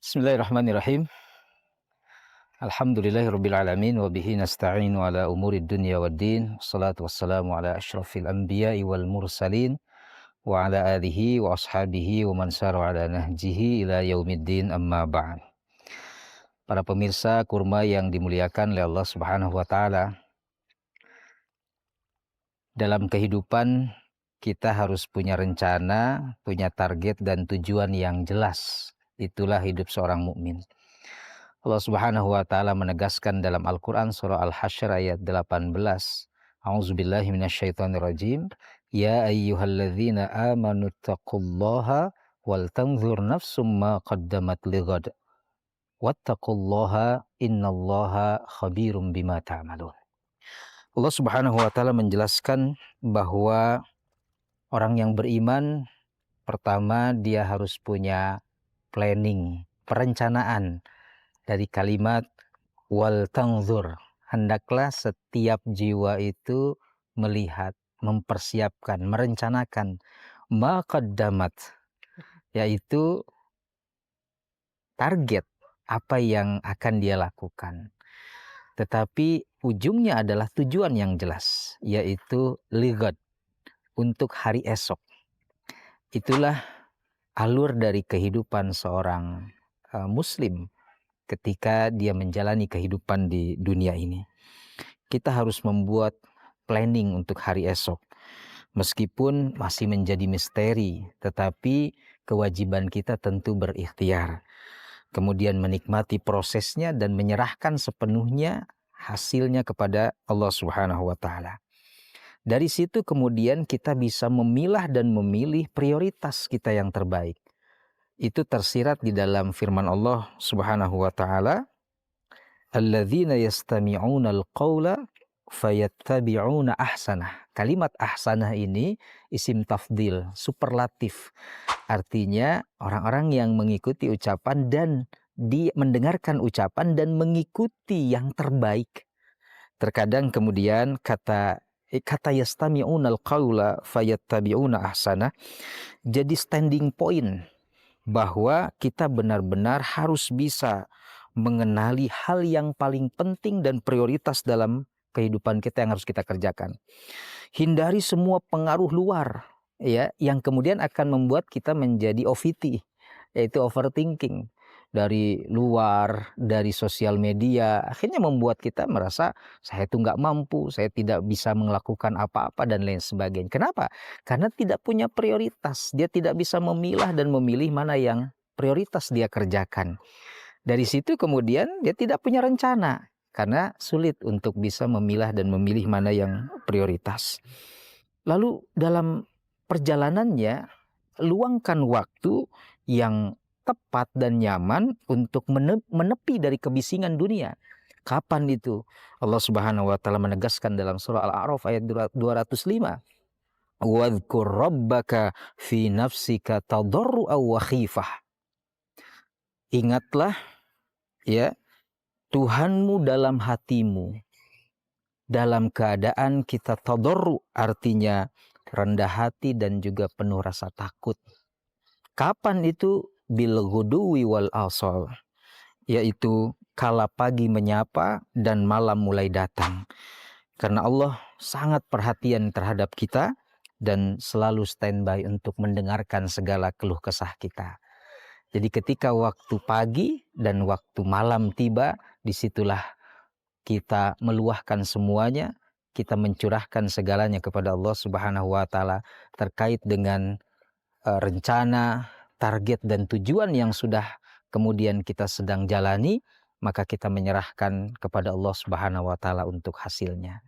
Bismillahirrahmanirrahim. Alhamdulillahirabbil alamin wa bihi nasta'inu ala umurid dunya waddin. Wassalatu wassalamu ala asyrafil anbiya'i wal mursalin wa ala alihi wa ashabihi wa man sara ala nahjihi ila yaumiddin amma ba'd. Para pemirsa kurma yang dimuliakan oleh Allah Subhanahu wa taala. Dalam kehidupan kita harus punya rencana, punya target dan tujuan yang jelas. Itulah hidup seorang mukmin. Allah Subhanahu wa taala menegaskan dalam Al-Qur'an surah Al-Hasyr ayat 18. A'udzubillahi minasyaitonirrajim. Ya ayyuhalladzina amanu taqullaha wal tanzur nafsum ma qaddamat lighad. Wattaqullaha innallaha khabirum bima ta'malun. Allah Subhanahu wa taala menjelaskan bahwa orang yang beriman pertama dia harus punya planning, perencanaan. Dari kalimat wal tanzur, hendaklah setiap jiwa itu melihat, mempersiapkan, merencanakan ma qaddamat, yaitu target apa yang akan dia lakukan. Tetapi ujungnya adalah tujuan yang jelas, yaitu lighad, untuk hari esok. Itulah alur dari kehidupan seorang muslim ketika dia menjalani kehidupan di dunia ini. Kita harus membuat planning untuk hari esok. Meskipun masih menjadi misteri, tetapi kewajiban kita tentu berikhtiar. Kemudian menikmati prosesnya dan menyerahkan sepenuhnya hasilnya kepada Allah Subhanahu wa taala. Dari situ kemudian kita bisa memilah dan memilih prioritas kita yang terbaik. Itu tersirat di dalam firman Allah Subhanahu wa taala, alladzina yastami'una al-qaula fayattabi'una ahsanah. Kalimat ahsanah ini isim tafdil, superlatif. Artinya orang-orang yang mengikuti ucapan dan mendengarkan ucapan dan mengikuti yang terbaik. Terkadang kemudian kata yastami'una al-qaula fayattabi'una ahsanah jadi standing point bahwa kita benar-benar harus bisa mengenali hal yang paling penting dan prioritas dalam kehidupan kita yang harus kita kerjakan. Hindari semua pengaruh luar, ya, yang kemudian akan membuat kita menjadi OVT, yaitu overthinking. Dari luar, dari sosial media, akhirnya membuat kita merasa saya itu nggak mampu, saya tidak bisa melakukan apa-apa dan lain sebagainya. Kenapa? Karena tidak punya prioritas. Dia tidak bisa memilah dan memilih mana yang prioritas dia kerjakan. Dari situ kemudian dia tidak punya rencana karena sulit untuk bisa memilah dan memilih mana yang prioritas. Lalu dalam perjalanannya luangkan waktu yang tepat dan nyaman untuk menepi dari kebisingan dunia. Kapan itu? Allah Subhanahu wa taala menegaskan dalam surah Al-A'raf ayat 205. Wadhkur rabbaka fi nafsika tadarru'a wa khifah. Ingatlah ya Tuhanmu dalam hatimu. Dalam keadaan kita tadarru, artinya rendah hati dan juga penuh rasa takut. Kapan itu? Bil ghuduwi wal asal, yaitu kala pagi menyapa dan malam mulai datang. Karena Allah sangat perhatian terhadap kita dan selalu standby untuk mendengarkan segala keluh kesah kita. Jadi ketika waktu pagi dan waktu malam tiba, disitulah kita meluahkan semuanya, kita mencurahkan segalanya kepada Allah Subhanahu wa taala terkait dengan rencana, target dan tujuan yang sudah kemudian kita sedang jalani, maka kita menyerahkan kepada Allah Subhanahu wa taala untuk hasilnya.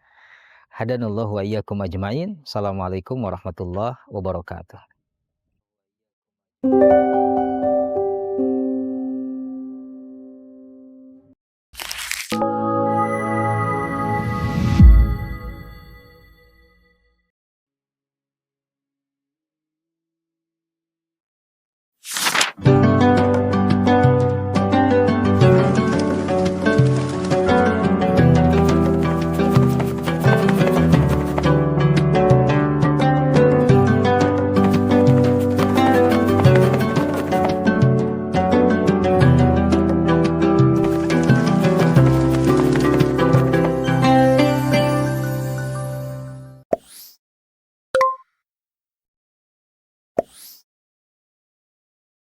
Hadanallahu wa iyyakum ajmain. Assalamualaikum warahmatullahi wabarakatuh.